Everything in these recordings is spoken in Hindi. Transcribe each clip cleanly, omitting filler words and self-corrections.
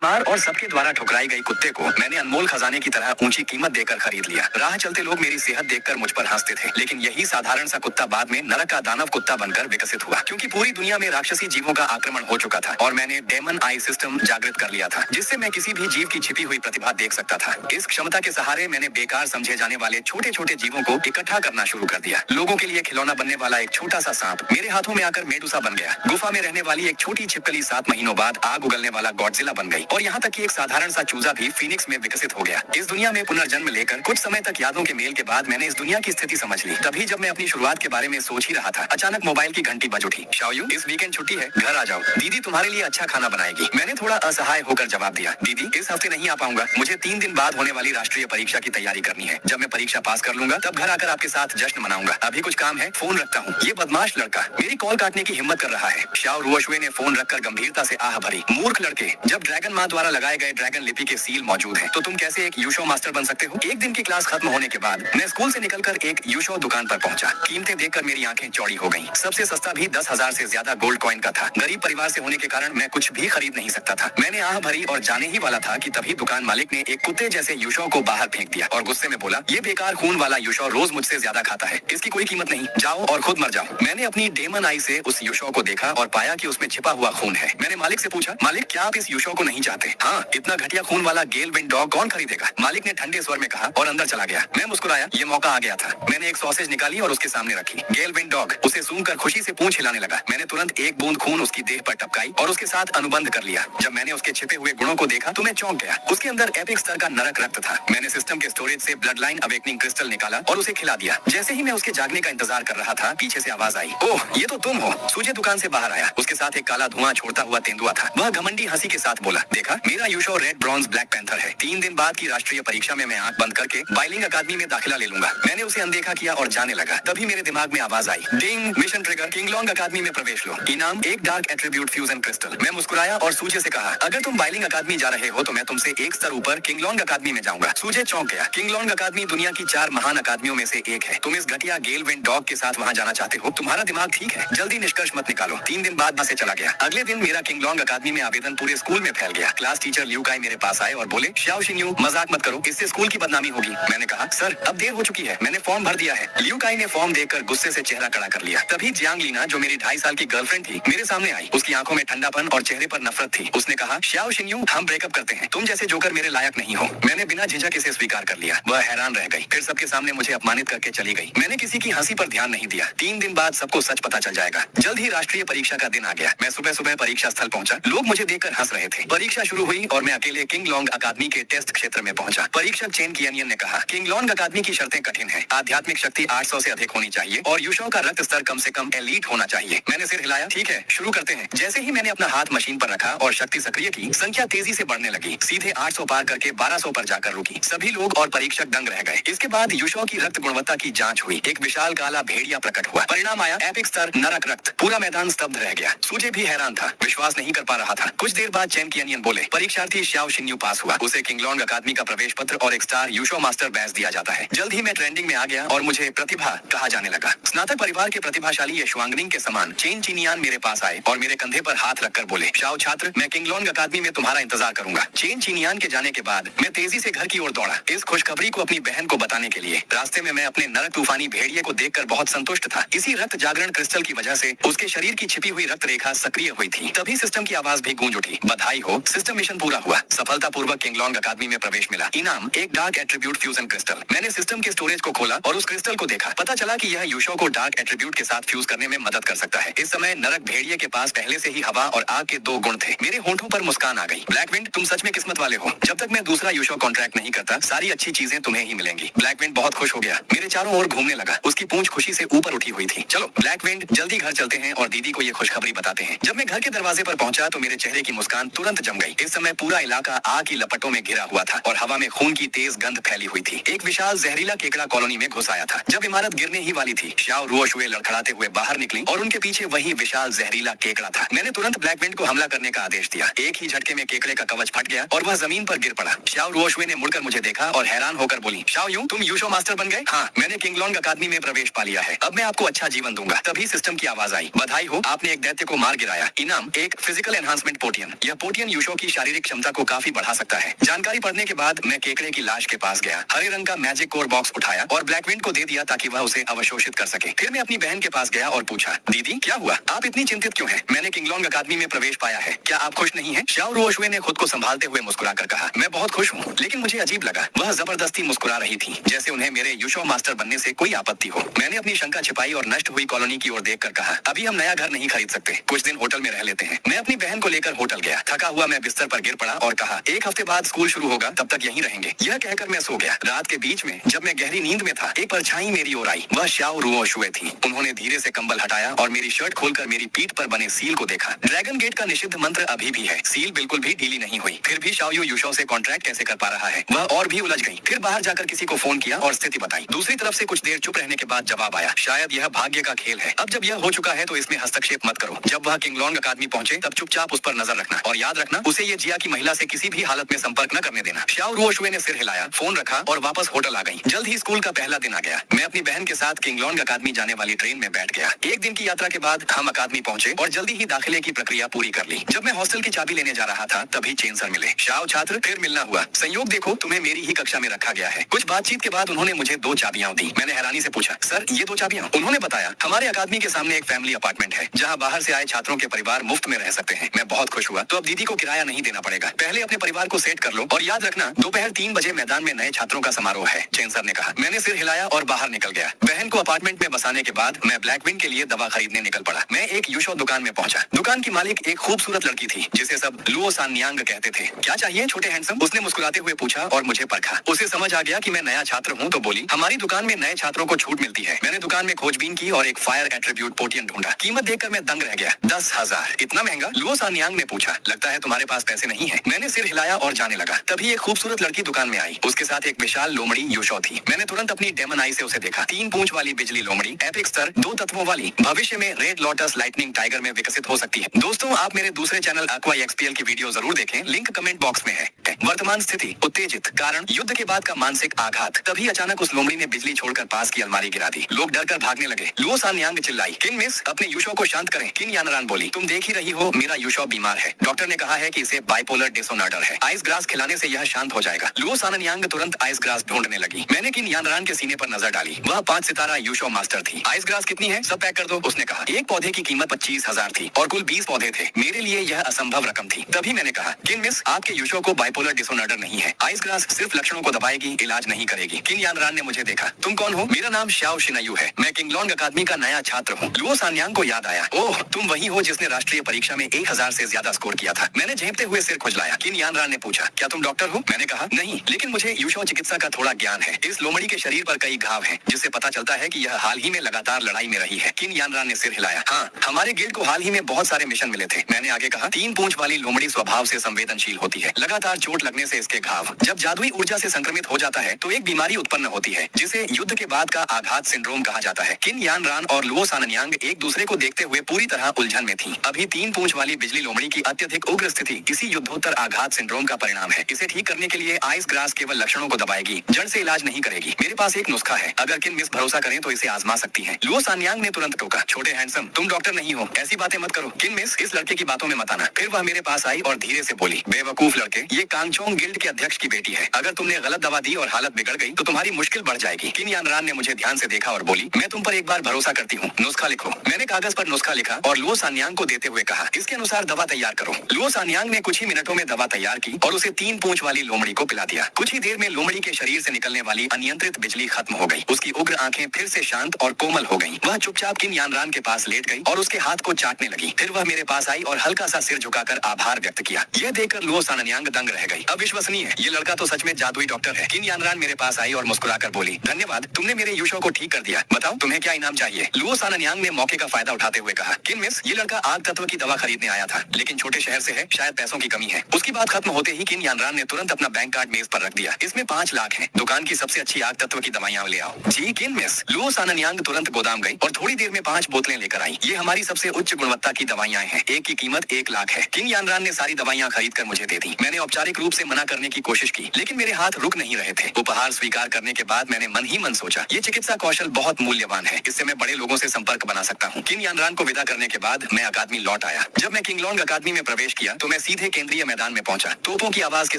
मार और सबके द्वारा ठुकराई गई कुत्ते को मैंने अनमोल खजाने की तरह ऊंची कीमत देकर खरीद लिया। राह चलते लोग मेरी सेहत देखकर मुझ पर हंसते थे, लेकिन यही साधारण सा कुत्ता बाद में नरक का दानव कुत्ता बनकर विकसित हुआ, क्योंकि पूरी दुनिया में राक्षसी जीवों का आक्रमण हो चुका था और मैंने डेमन आई सिस्टम जागृत कर लिया था, जिससे मैं किसी भी जीव की छिपी हुई प्रतिभा देख सकता था। इस क्षमता के सहारे मैंने बेकार समझे जाने वाले छोटे छोटे जीवों को इकट्ठा करना शुरू कर दिया। लोगों के लिए खिलौना बनने वाला एक छोटा सा सांप मेरे हाथों में आकर मेडुसा बन गया। गुफा में रहने वाली एक छोटी छिपकली 7 महीनों बाद आग उगलने वाला गॉडजिला बन गई, और यहाँ तक कि एक साधारण सा चूजा भी फीनिक्स में विकसित हो गया। इस दुनिया में पुनर्जन्म लेकर कुछ समय तक यादों के मेल के बाद मैंने इस दुनिया की स्थिति समझ ली। तभी जब मैं अपनी शुरुआत के बारे में सोच ही रहा था, अचानक मोबाइल की घंटी बज उठी। शाओयू, इस वीकेंड छुट्टी है, घर आ जाओ, दीदी तुम्हारे लिए अच्छा खाना बनाएगी। मैंने थोड़ा असहाय होकर जवाब दिया, दीदी इस हफ्ते नहीं आ पाऊंगा, मुझे 3 दिन बाद होने वाली राष्ट्रीय परीक्षा की तैयारी करनी है। जब मैं परीक्षा पास कर लूंगा तब घर आकर आपके साथ जश्न मनाऊंगा। अभी कुछ काम है, फोन रखता हूँ। ये बदमाश लड़का मेरी कॉल काटने की हिम्मत कर रहा है। शाओ रुओशुए ने फोन रखकर गंभीरता से आह भरी, मूर्ख लड़के, जब ड्रैगन माँ द्वारा लगाए गए ड्रैगन लिपि के सील मौजूद हैं, तो तुम कैसे एक यूशो मास्टर बन सकते हो? एक दिन की क्लास खत्म होने के बाद मैं स्कूल से निकलकर एक यूशो दुकान पर पहुंचा। कीमतें देखकर मेरी आंखें चौड़ी हो गईं। सबसे सस्ता भी 10,000 से ज्यादा गोल्ड कॉइन का था। गरीब परिवार से होने के कारण मैं कुछ भी खरीद नहीं सकता था। मैंने आह भरी और जाने ही वाला था कि तभी दुकान मालिक ने एक कुत्ते जैसे यूशो को बाहर फेंक दिया और गुस्से में बोला, ये बेकार खून वाला यूशो रोज मुझसे ज्यादा खाता है, इसकी कोई कीमत नहीं, जाओ और खुद मर जाओ। मैंने अपनी डेमन आई से उस यूशो को देखा और पाया कि उसमें छिपा हुआ खून है। मैंने मालिक से पूछा, मालिक क्या आप इस यूशो को नहीं चाहते? हाँ, इतना घटिया खून वाला गेल विंड डॉग कौन खरीदेगा? मालिक ने ठंडे स्वर में कहा और अंदर चला गया। मैं मुस्कुराया, ये मौका आ गया था। मैंने एक सॉसेज निकाली और उसके सामने रखी। गेल विंड डॉग उसे सूंघकर खुशी से पूंछ हिलाने लगा। मैंने तुरंत एक बूंद खून उसकी देह पर टपकाई और उसके साथ अनुबंध कर लिया। जब मैंने उसके छिपे हुए गुणों को देखा तो मैं चौंक गया। उसके अंदर एपिक स्तर का नरक रक्त था। मैंने सिस्टम के स्टोरेज से ब्लड लाइन अवेकनिंग क्रिस्टल निकाला और उसे खिला दिया। जैसे ही मैं उसके जागने का इंतजार कर रहा था, पीछे से आवाज आई, ओह ये तो तुम हो। सूजे दुकान से बाहर आया। उसके साथ एक काला धुआं छोड़ता हुआ तेंदुआ था। वह घमंडी हंसी के साथ बोला, देखा मेरा यूशो रेड ब्रॉन्ज ब्लैक पैंथर है। 3 दिन बाद की राष्ट्रीय परीक्षा में मैं आंख बंद करके बाइलिंग अकादमी में दाखिला ले लूंगा। मैंने उसे अनदेखा किया और जाने लगा। तभी मेरे दिमाग में आवाज आई, डिंग, मिशन ट्रिगर, किंगलोंग अकादमी में प्रवेश लो, इनाम एक डार्क एट्रीब्यूट फ्यूजन क्रिस्टल। मैं मुस्कुराया और सूजे से कहा, अगर तुम बाइलिंग अकादमी जा रहे हो तो मैं तुमसे एक स्तर ऊपर किंगलोंग अकादमी में जाऊंगा। सूजे चौंक गया। किंगलोंग अकादमी दुनिया की 4 महान अकादमियों में से एक है। तुम इस घटिया गेल विंड डॉग के साथ वहाँ जाना चाहते हो? तुम्हारा दिमाग ठीक है? जल्दी निष्कर्ष मत निकालो। 3 दिन बाद वहाँ से चला गया। अगले दिन मेरा किंगलोंग अकादमी में आवेदन पूरे स्कूल में फैल गया। क्लास टीचर लियू काई मेरे पास आए और बोले, शाओ शिन्यू मजाक मत करो, इससे स्कूल की बदनामी होगी। मैंने कहा, सर अब देर हो चुकी है, मैंने फॉर्म भर दिया है। लियू काई ने फॉर्म देखकर गुस्से से चेहरा कड़ा कर लिया। तभी जियांग लीना, जो मेरी 2.5 साल की गर्लफ्रेंड थी, मेरे सामने आई। उसकी आंखों में ठंडापन और चेहरे पर नफरत थी। उसने कहा, शाओ शिन्यू हम ब्रेकअप करते हैं, तुम जैसे जोकर मेरे लायक नहीं हो। मैंने बिना झिझक इसे स्वीकार कर लिया। वह हैरान रह गई, फिर सबके सामने मुझे अपमानित करके चली गई। मैंने किसी की हंसी पर ध्यान नहीं दिया। 3 दिन बाद सबको सच पता चल जाएगा। जल्द ही राष्ट्रीय परीक्षा का दिन आ गया। मैं सुबह सुबह परीक्षा स्थल पहुंचा। लोग मुझे देखकर हंस रहे थे। परीक्षा शुरू हुई और मैं अकेले किंगलोंग अकादमी के टेस्ट क्षेत्र में पहुंचा। परीक्षक चेन कियानियन ने कहा, किंगलोंग अकादमी की शर्तें कठिन हैं। आध्यात्मिक शक्ति 800 से अधिक होनी चाहिए और यूशो का रक्त स्तर कम से कम एलीट होना चाहिए। मैंने सिर हिलाया, ठीक है शुरू करते हैं। जैसे ही मैंने अपना हाथ मशीन पर रखा और शक्ति सक्रिय की, संख्या तेजी से बढ़ने लगी। सीधे 800 पार करके 1200 पर जाकर रुकी। सभी लोग और परीक्षक दंग रह गए। इसके बाद यूशो की रक्त गुणवत्ता की जांच हुई। एक विशाल काला भेड़िया प्रकट हुआ। परिणाम आया, एपिक स्तर नरक रक्त। पूरा मैदान स्तब्ध रह गया। सूजे भी हैरान था, विश्वास नहीं कर पा रहा था। कुछ देर बाद चेन कियानियन बोले, परीक्षार्थी शाओ शिन्यू पास हुआ। उसे किंगलोंग अकादमी का प्रवेश पत्र और एक स्टार यूशो मास्टर बैज दिया जाता है। जल्द ही मैं ट्रेंडिंग में आ गया और मुझे प्रतिभा कहा जाने लगा। स्नातक परिवार के प्रतिभाशाली यशवांगनिंग के समान चेन चिनियान मेरे पास आए और मेरे कंधे पर हाथ रखकर बोले, शाओ छात्र, मैं किंगलोंग अकादमी में तुम्हारा इंतजार करूंगा। चेन चिनियान के जाने के बाद मैं तेजी से घर की ओर दौड़ा, इस खुशखबरी को अपनी बहन को बताने के लिए। रास्ते में मैं अपने नरक तूफानी भेड़िए को देखकर बहुत संतुष्ट था। इसी रक्त जागरण क्रिस्टल की वजह से उसके शरीर की छिपी हुई रक्त रेखा सक्रिय हुई थी। तभी सिस्टम की आवाज भी गूंज उठी, बधाई हो, सिस्टम मिशन पूरा हुआ, सफलतापूर्वक किंगलोंग अकादमी में प्रवेश मिला। इनाम एक डार्क एट्रीब्यूट फ्यूजन क्रिस्टल। मैंने सिस्टम के स्टोरेज को खोला और उस क्रिस्टल को देखा। पता चला कि यह यूशो को डार्क एट्रीब्यूट के साथ फ्यूज करने में मदद कर सकता है। इस समय नरक भेड़िए के पास पहले से ही हवा और आग के 2 गुण थे। मेरे होंठों पर मुस्कान आ गई। ब्लैकविंड, तुम सच में किस्मत वाले हो। जब तक मैं दूसरा यूशो कॉन्ट्रैक्ट नहीं करता, सारी अच्छी चीजें तुम्हें ही मिलेंगी। ब्लैकविंड बहुत खुश हो गया, मेरे चारों ओर घूमने लगा। उसकी पूंछ खुशी से ऊपर उठी हुई थी। चलो ब्लैकविंड, जल्दी घर चलते हैं और दीदी को ये खुशखबरी बताते हैं। जब मैं घर के दरवाजे पर पहुंचा तो मेरे चेहरे की मुस्कान तुरंत जम गई। इस समय पूरा इलाका आग की लपटों में घिरा हुआ था और हवा में खून की तेज गंध फैली हुई थी। एक विशाल जहरीला केकड़ा कॉलोनी में घुस आया था। जब इमारत गिरने ही वाली थी, शाओ रुओशुए लड़खड़ाते हुए बाहर निकली और उनके पीछे वही विशाल जहरीला केकड़ा था। मैंने तुरंत ब्लैकविंड को हमला करने का आदेश दिया। एक ही झटके में केकड़े का कवच फट गया और वह जमीन पर गिर पड़ा। शाओ रुओशुए ने मुड़कर मुझे देखा और हैरान होकर बोली, शाओ तुम यूशो मास्टर बन गए? हाँ, मैंने किंगलोंग अकादमी में प्रवेश पा लिया है। अब मैं आपको अच्छा जीवन दूंगा। तभी सिस्टम की आवाज आई, बधाई हो, आपने एक दैत्य को मार गिराया। इनाम एक फिजिकल एनहांसमेंट पोटियन। यह पोटियन यूशो यूशो की शारीरिक क्षमता को काफी बढ़ा सकता है। जानकारी पढ़ने के बाद मैं केकड़े की लाश के पास गया, हरे रंग का मैजिक कोर बॉक्स उठाया और ब्लैकविंड को दे दिया ताकि वह उसे अवशोषित कर सके। फिर मैं अपनी बहन के पास गया और पूछा, दीदी क्या हुआ, आप इतनी चिंतित क्यों हैं? मैंने किंगलोंग अकादमी में प्रवेश पाया है, क्या आप खुश नहीं हैं? शाओ रुओशुए ने खुद को संभालते हुए मुस्कुराकर कहा, मैं बहुत खुश हूँ, लेकिन मुझे अजीब लगा। वह जबरदस्ती मुस्कुरा रही थी, जैसे उन्हें मेरे यूशो मास्टर बनने से कोई आपत्ति हो। मैंने अपनी शंका छिपाई और नष्ट हुई कॉलोनी की ओर देखकर कहा, अभी हम नया घर नहीं खरीद सकते, कुछ दिन होटल में रह लेते हैं। मैं अपनी बहन को लेकर होटल गया। थका हुआ मैं बिस्तर पर गिर पड़ा और कहा, एक हफ्ते बाद स्कूल शुरू होगा, तब तक यहीं रहेंगे। यह कहकर मैं सो गया। रात के बीच में जब मैं गहरी नींद में था, एक परछाई मेरी ओर आई। वह शाओ रुओशुए थी। उन्होंने धीरे से कंबल हटाया और मेरी शर्ट खोलकर मेरी पीठ पर बने सील को देखा। ड्रैगन गेट का निषिद्ध मंत्र अभी भी है। सील बिल्कुल भी ढीली नहीं हुई। फिर भी शाओ यूशो से कॉन्ट्रैक्ट कैसे कर पा रहा है? वह और भी उलझ गई। फिर बाहर जाकर किसी को फोन किया और स्थिति बताई। दूसरी तरफ से कुछ देर चुप रहने के बाद जवाब आया, शायद यह भाग्य का खेल है। अब जब यह हो चुका है तो इसमें हस्तक्षेप मत करो। जब वह किंगलोंग अकादमी पहुंचे तब चुपचाप उस पर नजर रखना और याद रखना, उसे ये जिया की महिला से किसी भी हालत में संपर्क न करने देना। शाओ रुओशुए ने सिर हिलाया, फोन रखा और वापस होटल आ गई। जल्द ही स्कूल का पहला दिन आ गया। मैं अपनी बहन के साथ किंगलोंग अकादमी जाने वाली ट्रेन में बैठ गया। एक दिन की यात्रा के बाद हम अकादमी पहुंचे और जल्दी ही दाखिले की प्रक्रिया पूरी कर ली। जब मैं हॉस्टल की चाबी लेने जा रहा था तभी चेन सर मिले। शाओ छात्र, फिर मिलना हुआ। संयोग देखो, तुम्हें मेरी ही कक्षा में रखा गया है। कुछ बातचीत के बाद उन्होंने मुझे 2 चाबियां दी। मैंने हैरानी से पूछा, सर ये 2 चाबियां? उन्होंने बताया, हमारे अकादमी के सामने एक फैमिली अपार्टमेंट है जहाँ बाहर से आए छात्रों के परिवार मुफ्त में रह सकते हैं। मैं बहुत खुश हुआ। तो अब दीदी को किराया नहीं देना पड़ेगा। पहले अपने परिवार को सेट कर लो और याद रखना, दोपहर 3 बजे मैदान में नए छात्रों का समारोह है, चेन सर ने कहा। मैंने सिर हिलाया और बाहर निकल गया। बहन को अपार्टमेंट में बसाने के बाद मैं ब्लैकविंड के लिए दवा खरीदने निकल पड़ा। मैं एक यूशो दुकान में पहुंचा। दुकान की मालिक एक खूबसूरत लड़की थी जिसे सब लुओ सान्यांग कहते थे। क्या चाहिए छोटे हैंडसम? उसने मुस्कुराते हुए पूछा और मुझे परखा। उसे समझ आ गया कि मैं नया छात्र हूँ तो बोली, हमारी दुकान में नए छात्रों को छूट मिलती है। मैंने दुकान में खोजबीन की और एक फायर एट्रीब्यूट पोटियन ढूंढा। कीमत देखकर मैं दंग रह गया। 10,000, इतना महंगा? लुओ सान्यांग ने पूछा, लगता है तुम्हारे पास पैसे नहीं है। मैंने सिर हिलाया और जाने लगा। तभी एक खूबसूरत लड़की दुकान में आई। उसके साथ एक विशाल लोमड़ी यूशो थी। मैंने तुरंत अपनी डेमन आई से उसे देखा। 3 पूंछ वाली बिजली लोमड़ी, एपिक स्तर, 2 तत्वों वाली, भविष्य में रेड लोटस लाइटनिंग टाइगर में विकसित हो सकती है। दोस्तों, आप मेरे दूसरे चैनल अक्वा एक्सपीएल की वीडियो जरूर देखें, लिंक कमेंट बॉक्स में है। वर्तमान स्थिति, उत्तेजित, कारण युद्ध के बाद का मानसिक आघात। तभी अचानक उस लोमड़ी ने बिजली छोड़कर पास की अलमारी गिरा दी। लोग डरकर भागने लगे। लुओ सान्यांग चिल्लाई, किन मिस, अपने यूशो को शांत करें। किन यानरान बोली, तुम देख ही रही हो मेरा यूशो बीमार है। डॉक्टर ने कहा है कि इसे बाइपोलर डिसऑर्डर है। आइस ग्रास खिलाने से यह शांत हो जाएगा। लुओ सान्यांग तुरंत आइस ग्रास ढूंढने लगी। मैंने किन यानरान के सीने पर नजर डाली। वह 5 सितारा यूशो मास्टर थी। आइस ग्रास कितनी है? सब पैक कर दो, उसने कहा। एक पौधे की कीमत 25,000 थी और कुल 20 पौधे थे। मेरे लिए यह असंभव रकम थी। तभी मैंने कहा, किन मिस, आपके यूशो को बाइपोलर डिसऑर्डर नहीं है। आइस ग्रास सिर्फ लक्षणों को दबाएगी, इलाज नहीं करेगी। किन यानरान ने मुझे देखा। तुम कौन हो? मेरा नाम शाओ शिनायू है। मैं किंगलोंग अकादमी का नया छात्र हूँ। लुओ सान्यांग को याद आया, ओह, तुम वही हो जिसने राष्ट्रीय परीक्षा में 1000 से ज्यादा स्कोर किया था। मैंने झेपते हुए सिर खुजलाया। किन यानरान ने पूछा, क्या तुम डॉक्टर हो? मैंने कहा, नहीं, लेकिन मुझे यूशो चिकित्सा का थोड़ा ज्ञान है। इस लोमड़ी के शरीर पर कई घाव हैं, जिससे पता चलता है कि यह हाल ही में लगातार लड़ाई में रही है। किन यानरान ने सिर हिलाया। हाँ, हमारे गिल्ड को हाल ही में बहुत सारे मिशन मिले थे। मैंने आगे कहा, 3 पूंछ वाली लोमड़ी स्वभाव से संवेदनशील होती है। लगातार चोट लगने से इसके घाव जब जादुई ऊर्जा से संक्रमित हो जाता है तो एक बीमारी उत्पन्न होती है जिसे युद्ध के बाद का आघात सिंड्रोम कहा जाता है। किन यानरान और लुओ सान्यांग एक दूसरे को देखते हुए पूरी तरह उलझन में थी। अभी 3 पूंछ वाली बिजली लोमड़ी की अत्यधिक उग्र स्थिति किसी युद्धोत्तर आघात सिंड्रोम का परिणाम है। इसे ठीक करने के लिए आइस ग्रास केवल लक्षणों को दबाएगी, जड़ से इलाज नहीं करेगी। मेरे पास एक नुस्खा है, अगर किन मिस भरोसा करें तो इसे आजमा सकती है। लुओ सान्यांग ने तुरंत टोका, छोटे हैंडसम, तुम डॉक्टर नहीं हो, ऐसी बातें मत करो। किन मिस, इस लड़के की बातों में मत आना। फिर वह मेरे पास आई और धीरे से बोली, बेवकूफ लड़के, ये कांगचोंग गिल्ड के अध्यक्ष की बेटी है। अगर तुमने गलत दवा दी और हालत बिगड़ गई तो तुम्हारी मुश्किल बढ़ जाएगी। किन यानरान ने मुझे ध्यान से देखा और बोली, मैं तुम पर एक बार भरोसा करती हूँ, नुस्खा लिखो। मैंने कागज पर नुस्खा लिखा और लुओ सान्यांग को देते हुए कहा, इसके अनुसार दवा तैयार करो। लुओ सान्यांग ने कुछ ही मिनटों में दवा तैयार की और उसे 3 पूंछ वाली लोमड़ी को पिला दिया। कुछ ही देर में लोमड़ी के शरीर से निकलने वाली अनियंत्रित बिजली खत्म हो गई। उसकी उग्र आंखें फिर से शांत और कोमल हो गईं। वह चुपचाप किन यानरान के पास लेट गई और उसके हाथ को चाटने लगी। फिर वह मेरे पास आई और हल्का सा सिर झुकाकर आभार व्यक्त किया। यह देखकर लुओ सान्यांग दंग रह गई। अविश्वसनीय, ये लड़का तो सच में जादुई डॉक्टर है। किन यानरान मेरे पास आई और मुस्कुराकर बोली, धन्यवाद, तुमने मेरे यूशो को ठीक कर दिया। बताओ तुम्हें क्या इनाम चाहिए? लुओ सान्यांग ने मौके का फायदा उठाते हुए कहा, किन मिस, ये लड़का आग तत्व की दवा खरीदने आया था, लेकिन छोटे शहर से है, शायद पैसों की कमी है। उसकी बात खत्म होते ही किन यानरान ने तुरंत अपना बैंक कार्ड मेज पर रख दिया। इसमें 5 लाख है। दुकान की सबसे अच्छी आग तत्व की दवाइयाँ ले आओ। जी किन मिस। लुओ सान्यांग तुरंत गोदाम गई और थोड़ी देर में 5 बोतलें लेकर आई। ये हमारी सबसे उच्च गुणवत्ता की दवाइयाँ हैं। एक की कीमत 1 लाख है। किन यानरान ने सारी दवाइयाँ खरीद कर मुझे दे दी। मैंने औपचारिक रूप से मना करने की कोशिश की, लेकिन मेरे हाथ रुक नहीं रहे थे। उपहार स्वीकार करने के बाद मैंने मन ही मन सोचा, ये चिकित्सा कौशल बहुत मूल्यवान है, इससे मैं बड़े लोगों से संपर्क बना सकता हूँ। किन यानरान को विदा करने के बाद मैं अकादमी लौट आया। जब मैं किंगलोंग अकादमी में प्रवेश किया तो मैं सीधे केंद्रीय मैदान में पहुंचा। तोपों की आवाज के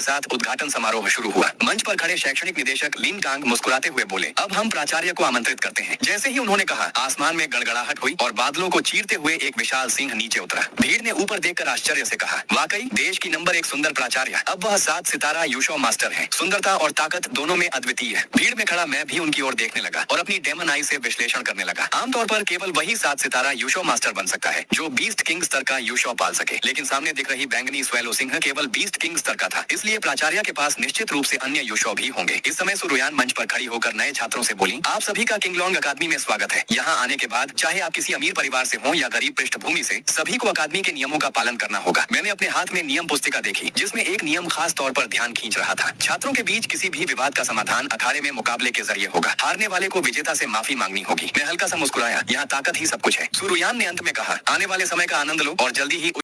साथ उद्घाटन समारोह शुरू हुआ। मंच पर खड़े शैक्षणिक निदेशक लिन कांग मुस्कुराते हुए बोले, अब हम प्राचार्य को आमंत्रित करते हैं। जैसे ही उन्होंने कहा, आसमान में गड़गड़ाहट हुई और बादलों को चीरते हुए एक विशाल सिंह नीचे उतरा। भीड़ ने ऊपर देखकर आश्चर्य से कहा, वाकई देश की नंबर 1 सुंदर प्राचार्य। अब वह 7 सितारा यूशो मास्टर है। सुंदरता और ताकत दोनों में अद्वितीय है। भीड़ में खड़ा मैं भी उनकी ओर देखने लगा और अपनी डेमन आई से विश्लेषण करने लगा। आमतौर पर केवल वही 7 सितारा यूशो मास्टर बन सकता है जो बीस्ट किंग स्तर का यूशो पाल सके, लेकिन सामने दिख रही बैंगनी स्वेलो सिंह केवल बीस्ट किंग स्तर का था। इसलिए प्राचार्य के पास निश्चित रूप से अन्य यूशो भी होंगे। इस समय सुरुयान मंच पर खड़ी होकर नए छात्रों से बोली, आप सभी का किंगलोंग अकादमी में स्वागत है। यहाँ आने के बाद चाहे आप किसी अमीर परिवार से हो या गरीब पृष्ठभूमि से, सभी को अकादमी के नियमों का पालन करना होगा। मैंने अपने हाथ में नियम पुस्तिका देखी जिसमें एक नियम खास तौर पर ध्यान खींच रहा था। छात्रों के बीच किसी भी विवाद का समाधान अखाड़े में मुकाबले के जरिए होगा। हारने वाले को विजेता से माफी मांगनी होगी। मैं हल्का सा मुस्कुराया, यहाँ ताकत ही सब कुछ है। सुरुयान ने अंत में कहा, आने वाले समय का आनंद लो और जल्दी ही